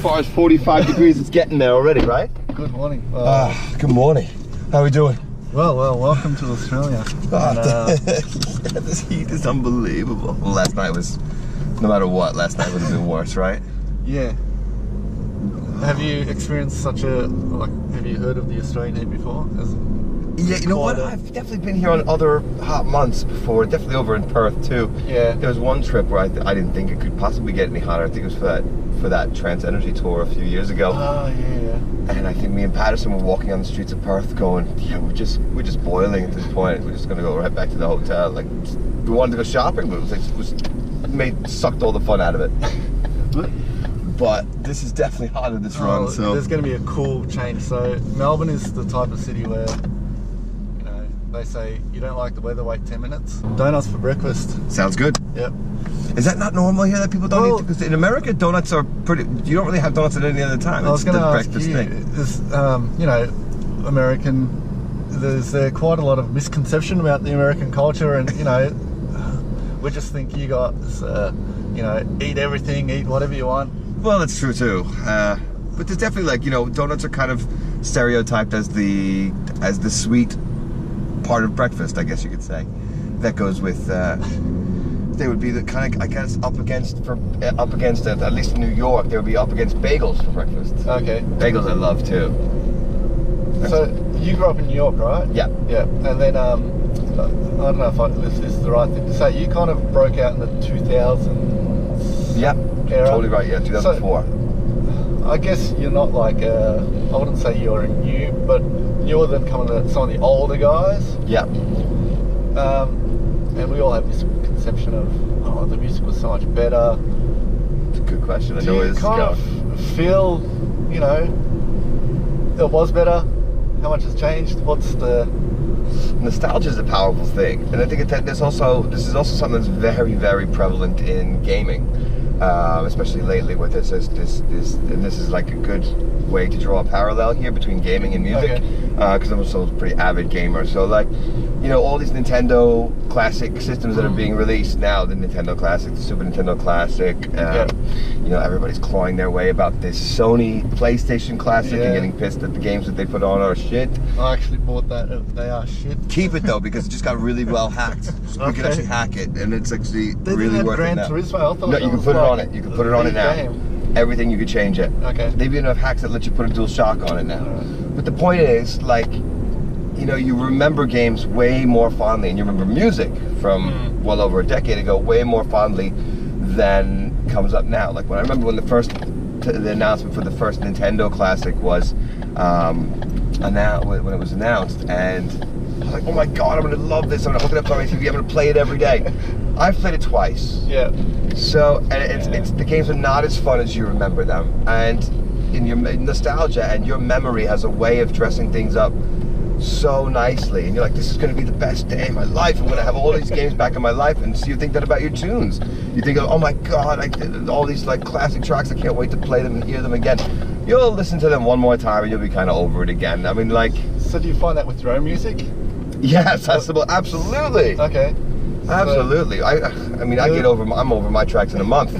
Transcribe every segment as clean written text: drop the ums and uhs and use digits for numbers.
far as 45 degrees it's getting there already, right? Good morning. Good morning. How are we doing? Well, welcome to Australia. This heat is unbelievable. Well, last night was, no matter what, last night would have been worse, right? Yeah. Have you experienced such a, have you heard of the Australian heat before? Yeah, you know what? I've definitely been here on other hot months before, definitely over in Perth too. Yeah. There was one trip where I didn't think it could possibly get any hotter. I think it was for that Trance energy tour a few years ago. Oh, yeah. And I think me and Patterson were walking on the streets of Perth going, yeah, we're just boiling at this point. We're just going to go right back to the hotel. Like, we wanted to go shopping, but it sucked all the fun out of it. But this is definitely hot in this run, so there's going to be a cool change. So Melbourne is the type of city where, you know, they say you don't like the weather, wait 10 minutes. Donuts for breakfast. Sounds good. Yep. Is that not normal here that people don't eat? Because in America, donuts are pretty. You don't really have donuts at any other time. I was going to ask breakfast you, thing. is, you know, there's quite a lot of misconception about the American culture, and you know, we just think you guys, you know, eat everything, eat whatever you want. Well, that's true too. But there's definitely, like, you know, donuts are kind of stereotyped as the sweet part of breakfast, I guess you could say. That goes with. They would be the kind of, I guess, up against it, at least in New York, they would be up against bagels for breakfast. Okay. Bagels I love too. So you grew up in New York, right? Yeah. Yeah. And then I don't know if this is the right thing to say. You kind of broke out in the 2000s. Yeah. Era. Totally right. Yeah. 2004. So, I guess you're not like I wouldn't say you're a new, but newer than some of the older guys. Yeah. And we all have this conception of, oh, the music was so much better. It's a good question. I know where this is going. Do you kind of feel, you know, it was better? How much has changed? What's the... Nostalgia is a powerful thing, and I think this is also something that's very, very prevalent in gaming, especially lately with this and this is like a good way to draw a parallel here between gaming and music, because I'm also a pretty avid gamer. So, like, you know, all these Nintendo Classic systems that are being released now, the Nintendo Classic, the Super Nintendo Classic, you know, everybody's clawing their way about this Sony PlayStation Classic and getting pissed that the games that they put on are shit. I actually bought that. They are shit. Keep it though, because it just got really well hacked. So we can actually hack it, and it's actually really worth it now. Turismo. No, you can put it on it. You can put it on it now. Everything, you could change it. Okay. They've even have hacks that let you put a dual shock on it now. But the point is, like, you know, you remember games way more fondly, and you remember music from well over a decade ago way more fondly than comes up now. Like, when I remember when the announcement for the first Nintendo Classic was when it was announced, and I was like, oh my god, I'm gonna love this. I'm gonna hook it up to my TV. I'm gonna play it every day. I've played it twice. Yeah. So, and it's the games are not as fun as you remember them, and in your nostalgia and your memory has a way of dressing things up so nicely, and you're like, this is going to be the best day of my life. I'm going to have all these games back in my life. And so you think that about your tunes. You think, oh my god, I did all these like classic tracks. I can't wait to play them and hear them again. You'll listen to them one more time and you'll be kind of over it again. I mean, like. So do you find that with your own music? Yes, absolutely. Okay. Absolutely. So, I mean, I'm over my tracks in a month.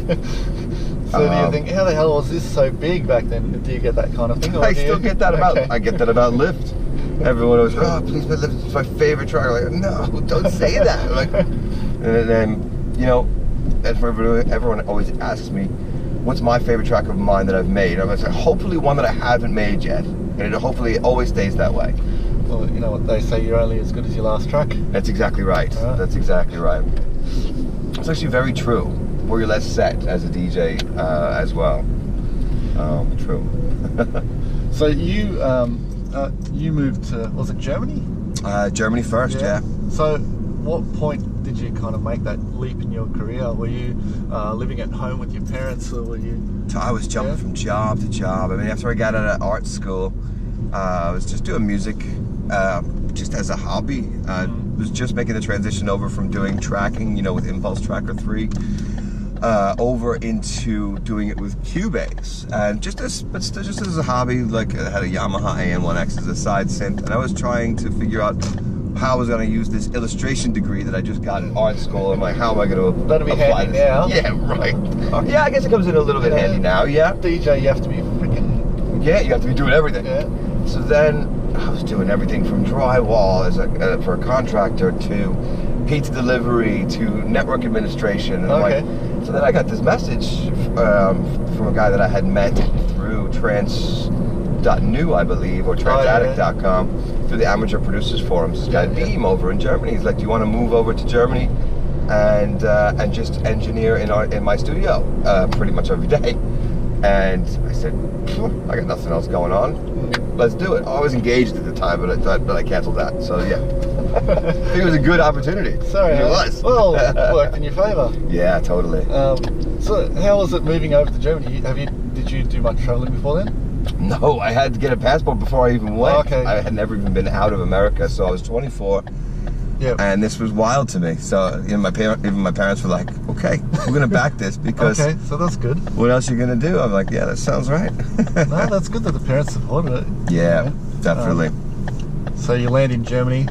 So do you think, how the hell was this so big back then? Do you get that kind of thing? I still get that about. I get that about Lift. Everyone always goes, oh, please play Lift. It's my favorite track. I'm like, no, don't say that. Like, and then, you know, everyone always asks me, what's my favorite track of mine that I've made? I'm going to say, hopefully one that I haven't made yet, and it hopefully always stays that way. Well, you know what they say, you're only as good as your last track. That's exactly right. That's exactly right. It's actually very true. Or you're less set as a DJ as well. True. So you moved to, was it Germany? Germany first, yeah. So what point did you kind of make that leap in your career? Were you living at home with your parents, or were you? I was jumping from job to job. I mean, after I got out of art school, I was just doing music just as a hobby. Was just making the transition over from doing tracking, you know, with Impulse Tracker 3, over into doing it with Cubase, and just as a hobby. Like, I had a Yamaha AN1X as a side synth, and I was trying to figure out how I was going to use this illustration degree that I just got in art school. I'm like, how am I going to That'll be apply handy this? now. Yeah, right. Yeah, I guess it comes in a little bit handy now. Yeah. DJ, you have to be freaking. Yeah, you have to be doing everything. Yeah. So then I was doing everything from drywall for a contractor to pizza delivery to network administration. And so then I got this message from a guy that I had met through Trance.nu, I believe, or tranceaddict.com, through the amateur producers forums. This guy Beam over in Germany. He's like, "Do you want to move over to Germany and just engineer in my studio pretty much every day?" And I said, "I got nothing else going on. Let's do it." I was engaged at the time, but I canceled that. So yeah, I think it was a good opportunity. Sorry, it was. Well, it worked in your favour. Yeah, totally. So how was it moving over to Germany? Did you do much travelling before then? No, I had to get a passport before I even went. Okay. I had never even been out of America, so I was 24. Yeah. And this was wild to me. So even my parents were like, "Okay, we're gonna back this because Okay, so that's good. what else are you gonna do?" I'm like, "Yeah, that sounds right." No, that's good that the parents supported it. Yeah, definitely. So you land in Germany.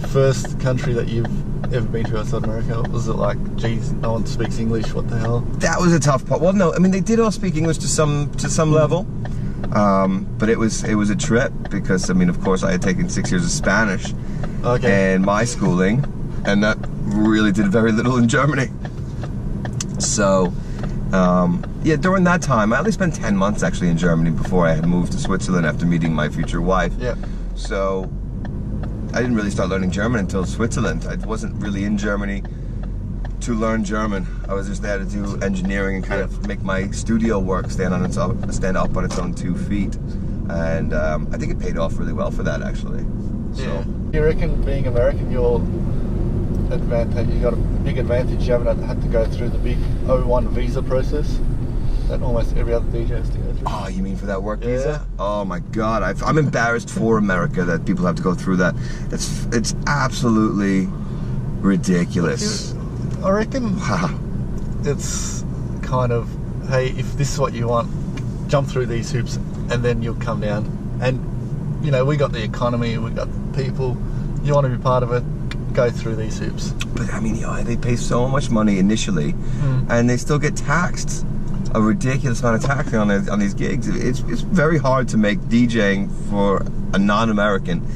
First country that you've ever been to outside America? Was it like, geez, no one speaks English, what the hell? That was a tough part. Well, no, I mean they did all speak English to some level, but it was a trip because I mean, of course, I had taken 6 years of Spanish in my schooling, and that really did very little in Germany. So, yeah, during that time, I only spent 10 months actually in Germany before I had moved to Switzerland after meeting my future wife. Yeah. So I didn't really start learning German until Switzerland. I wasn't really in Germany to learn German. I was just there to do engineering and kind of make my studio work stand up on its own 2 feet. And I think it paid off really well for that, actually. Yeah. You reckon being American, you got a big advantage? You haven't had to go through the big O1 visa process that almost every other DJ has to go through. Oh, you mean for that work visa? Oh my God, I'm embarrassed for America that people have to go through that. It's absolutely ridiculous. I reckon it's kind of, hey, if this is what you want, jump through these hoops and then you'll come down. And, you know, we got the economy, we got people, you want to be part of it, go through these hoops. But I mean, they pay so much money initially and they still get taxed a ridiculous amount of tax on these gigs. It's very hard to make DJing for a non-American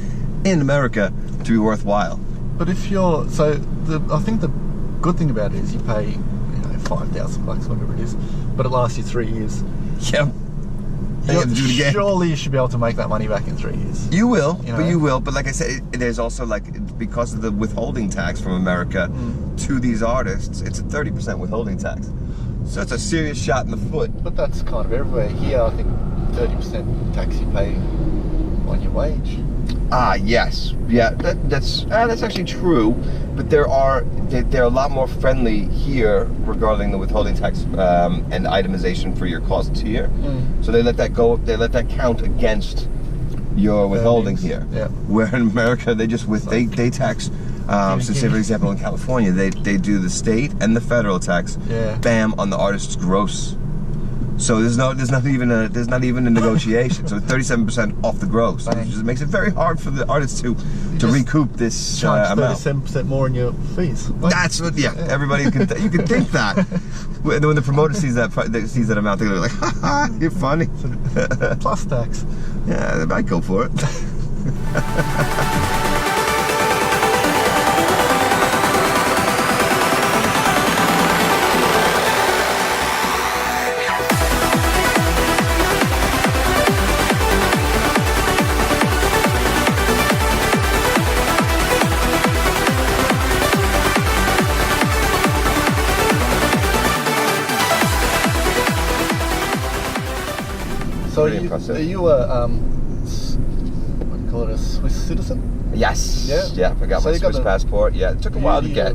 in America to be worthwhile. But if you're, I think the good thing about it is you pay, $5,000, whatever it is, but it lasts you 3 years. Yeah. Surely you should be able to make that money back in 3 years. You will, But like I said, there's also because of the withholding tax from America to these artists, it's a 30% withholding tax. So it's a serious shot in the foot. But that's kind of everywhere. Here, I think 30% tax you pay on your wage. Yes, yeah, that's actually true. But they're a lot more friendly here regarding the withholding tax and itemization for your costs here. So they let that go. They let that count against your withholding here. Yeah. Where in America they just they tax. So say for example in California they do the state and the federal tax. Yeah. Bam, on the artist's gross. So there's not even a negotiation. So 37% off the gross. It just makes it very hard for the artist to recoup this amount. 37% more in your fees. That's what. Yeah, everybody can. You can think that. When the promoter sees that amount, they're like, "Ha ha, you're funny." Plus tax. Yeah, they might go for it. So are you a what do you call it, a Swiss citizen? Yes. Yeah. Yeah. I got my Swiss passport. Yeah. It took a while to get.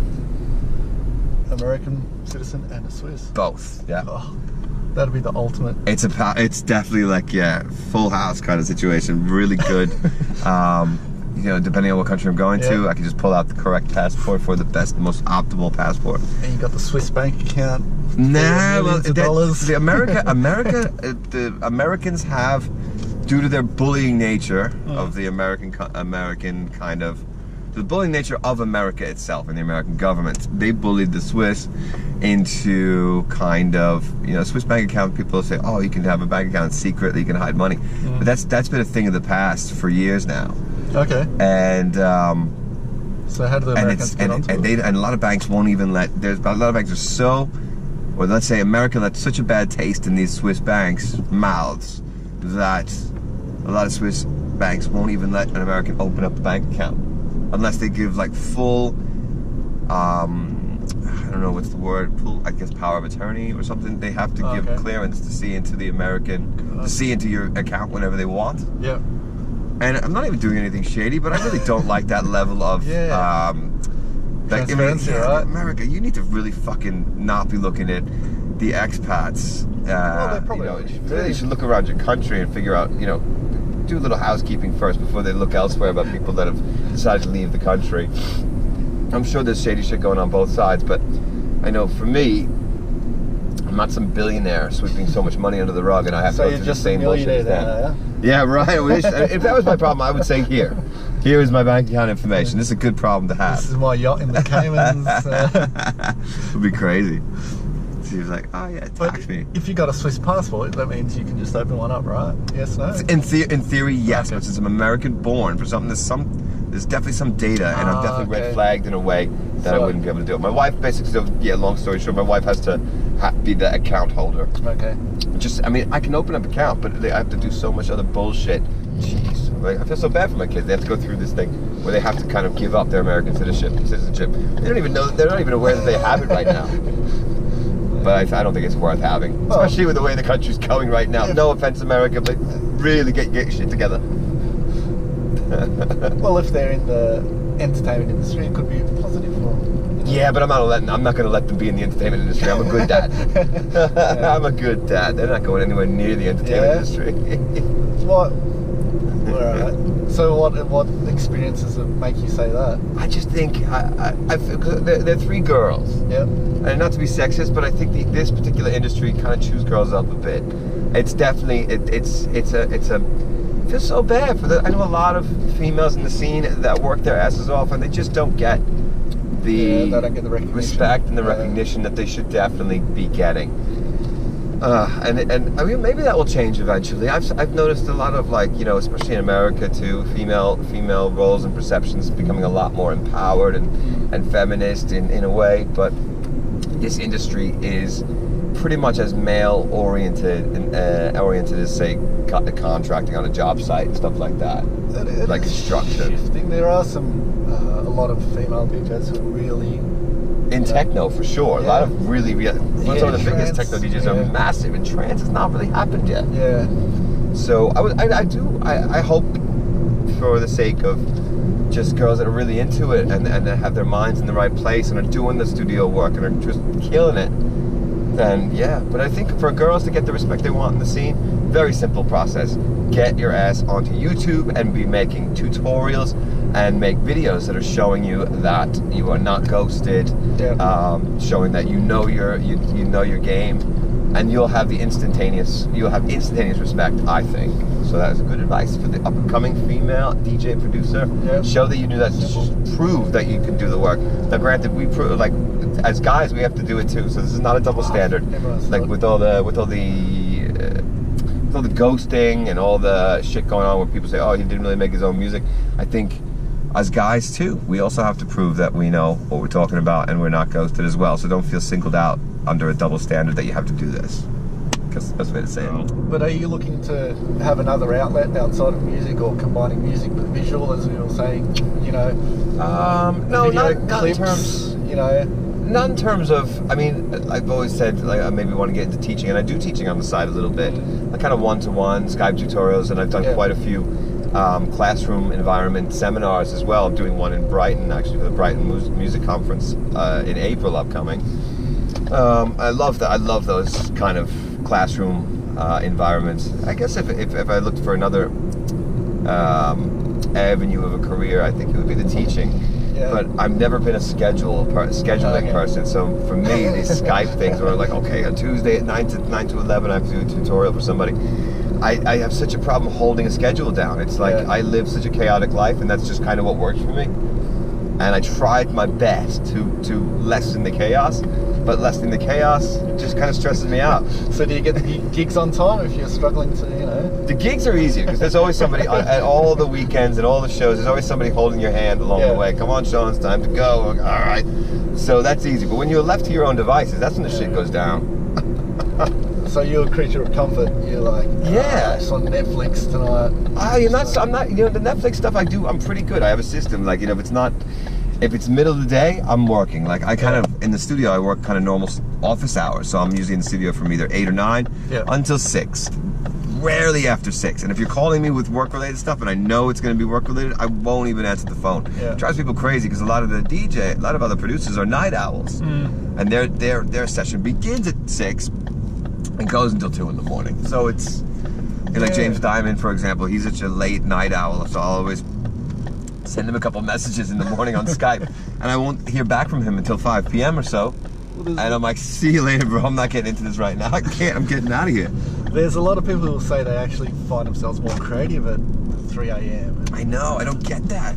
American citizen and a Swiss. Both. Yeah. Oh, that'd be the ultimate. It's definitely full house kind of situation. Really good. Depending on what country I'm going to, I can just pull out the correct passport for the best, most optimal passport. And you got the Swiss bank account. Nah, well, dollars. the Americans have due to their bullying nature of the American kind of, the bullying nature of America itself and the American government, they bullied the Swiss into kind of, you know, Swiss bank account. People say, oh, you can have a bank account secretly, you can hide money, but that's been a thing of the past for years now. Okay. And so how do the Americans get onto it? And a lot of banks won't even let. There's a lot of banks are so, or let's say America left such a bad taste in these Swiss banks' mouths that a lot of Swiss banks won't even let an American open up a bank account unless they give like full, I don't know what's the word, full, I guess, power of attorney or something. They have to give clearance to see into the American, to see into your account whenever they want. Yeah. And I'm not even doing anything shady, but I really don't like that level of like, transparency, right? America, you need to really fucking not be looking at the expats. Well, they probably you should look around your country and figure out, you know, do a little housekeeping first before they look elsewhere about people that have decided to leave the country. I'm sure there's shady shit going on both sides, but I know for me, I'm not some billionaire sweeping so much money under the rug and I have to go through the same bullshit as them. Yeah, right. If that was my problem, I would say here is my bank account information. This is a good problem to have. This is my yacht in the Caymans. It would be crazy. She was like, oh yeah, tax me. If you got a Swiss passport, that means you can just open one up, right? Yes, no? In theory, yes, but since I'm American born, for something there's definitely some data, and I'm definitely red flagged in a way that I wouldn't be able to do it. My wife basically, long story short, my wife has to be the account holder. Okay. I mean, I can open up an account, but I have to do so much other bullshit. Jeez, like, I feel so bad for my kids. They have to go through this thing where they have to kind of give up their American citizenship. They don't even know, they're not even aware that they have it right now. But I don't think it's worth having, especially with the way the country's going right now. No offense, America, but really get your shit together. Well, if they're in the entertainment industry, it could be positive for them. Yeah, but I'm not going to let them be in the entertainment industry. I'm a good dad. I'm a good dad. They're not going anywhere near the entertainment industry. What? Alright. So what experiences make you say that? I just think they're three girls. Yep. And not to be sexist, but I think this particular industry kind of chews girls up a bit. It's definitely it feels so bad for I know a lot of females in the scene that work their asses off and they just don't get the respect and the recognition that they should definitely be getting. And I mean, maybe that will change eventually. I've noticed a lot of, like, you know, especially in America too, female roles and perceptions becoming a lot more empowered and feminist in a way, but this industry is pretty much as male oriented as, say, contracting on a job site and stuff like that. It like construction. Shifting. There are a lot of female DJs who are really in techno for sure. A lot of really some of the biggest techno DJs are massive, and trance has not really happened yet. Yeah. So I hope, for the sake of just girls that are really into it and that have their minds in the right place and are doing the studio work and are just killing it, then yeah. But I think for girls to get the respect they want in the scene, very simple process. Get your ass onto YouTube and be making tutorials and make videos that are showing you that you are not ghosted, showing that you know your game, and you'll have instantaneous respect, I think. So that is good advice for the up-and-coming female DJ producer. Yep. Show that you do that. Prove that you can do the work. Now, granted, we prove, like, as guys, we have to do it too. So this is not a double standard. Like with all the ghosting and all the shit going on where people say, oh, he didn't really make his own music. I think as guys too, we also have to prove that we know what we're talking about and we're not ghosted as well. So don't feel singled out under a double standard that you have to do this. Because that's the way to say it. But are you looking to have another outlet outside of music, or combining music with visual, as we were saying, you know? No, not in terms, you know. Not in terms of, I mean, I've always said, like, I maybe want to get into teaching, and I do teaching on the side a little bit. Like kind of one-to-one Skype tutorials, and I've done quite a few classroom environment seminars as well. I'm doing one in Brighton, actually, for the Brighton Music Conference in April upcoming. I love that. I love those kind of classroom environments. I guess if I looked for another avenue of a career, I think it would be the teaching. Yeah. But I've never been a scheduling person, so for me, these Skype things were like, okay, on Tuesday at 9 to 11, I have to do a tutorial for somebody. I have such a problem holding a schedule down. It's like I live such a chaotic life, and that's just kind of what works for me. And I tried my best to lessen the chaos, but lessening the chaos just kind of stresses me out. So do you get the gigs on time if you're struggling to, you know? The gigs are easier because there's always somebody at all the weekends and all the shows. There's always somebody holding your hand along the way. Come on, Sean, it's time to go. All right. So that's easy. But when you're left to your own devices, that's when the shit goes down. So you're a creature of comfort. You're like, it's on Netflix tonight. I'm not. You know, the Netflix stuff I do, I'm pretty good. I have a system. Like, you know, if it's middle of the day, I'm working. Like, I kind of in the studio, I work kind of normal office hours. So I'm usually in the studio from either 8 or 9 until 6. Rarely after 6. And if you're calling me with work-related stuff, and I know it's going to be work-related, I won't even answer the phone. It drives people crazy because a lot of other producers are night owls, and their session begins at 6 and goes until 2 in the morning. So it's like James Diamond, for example. He's such a late night owl, so I'll always send him a couple messages in the morning on Skype, and I won't hear back from him until 5 p.m. or so. And I'm like, see you later, bro. I'm not getting into this right now. I can't. I'm getting out of here. There's a lot of people who will say they actually find themselves more creative at 3 a.m. I know. I don't get that.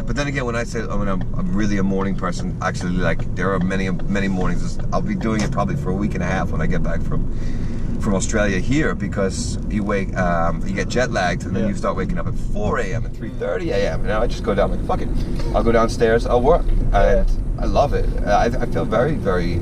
But then again, when I'm really a morning person, actually, like, there are many mornings. I'll be doing it probably for a week and a half when I get back from Australia here, because you get jet lagged, and then you start waking up at 4 a.m. and 3:30 a.m. And now I just go down, like, fuck it. I'll go downstairs, I'll work. And I love it. I feel very, very,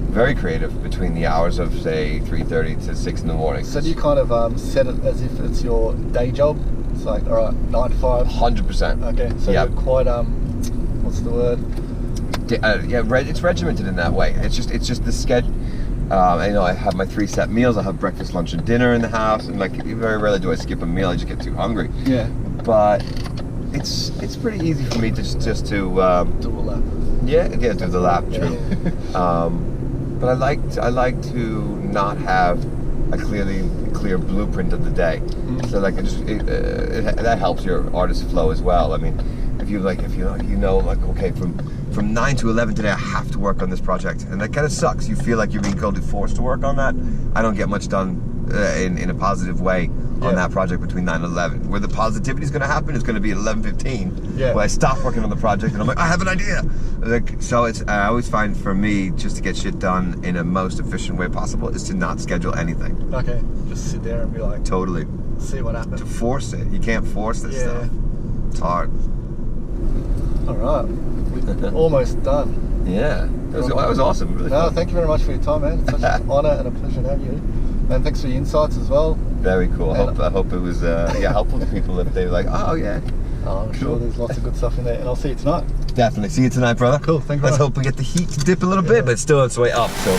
very creative between the hours of, say, 3:30 to 6 in the morning. So do you kind of set it as if it's your day job? It's like, all right, 9 to 5? 100%. Okay, so you're quite, what's the word? It's regimented in that way. It's just the schedule. I have my 3 set meals. I have breakfast, lunch, and dinner in the house, and like very rarely do I skip a meal. I just get too hungry. Yeah. But it's pretty easy for me to just to do a lap. Do the lap. True. But I like to not have a clear blueprint of the day. So like that helps your artist flow as well. I mean, if you know okay, from 9 to 11 today I have to work on this project, and that kind of sucks. You feel like you're being totally forced to work on that. I don't get much done in a positive way on that project between 9 and 11. Where the positivity is going to happen is going to be at 11:15, where I stop working on the project and I'm like, I have an idea. So I always find, for me, just to get shit done in a most efficient way possible, is to not schedule anything. Okay, just sit there and be like, totally, see what happens. To force it, you can't force this stuff. It's hard. All right, we're almost done. Yeah, that was awesome. Really fun. Thank you very much for your time, man. It's such an honour and a pleasure to have you. And thanks for your insights as well. Very cool. I hope it was helpful to people if they were like, oh yeah. I'm sure there's lots of good stuff in there, and I'll see you tonight. Definitely. See you tonight, brother. Cool, thank you very much. Let's hope we get the heat to dip a little bit, but still it's way up, so.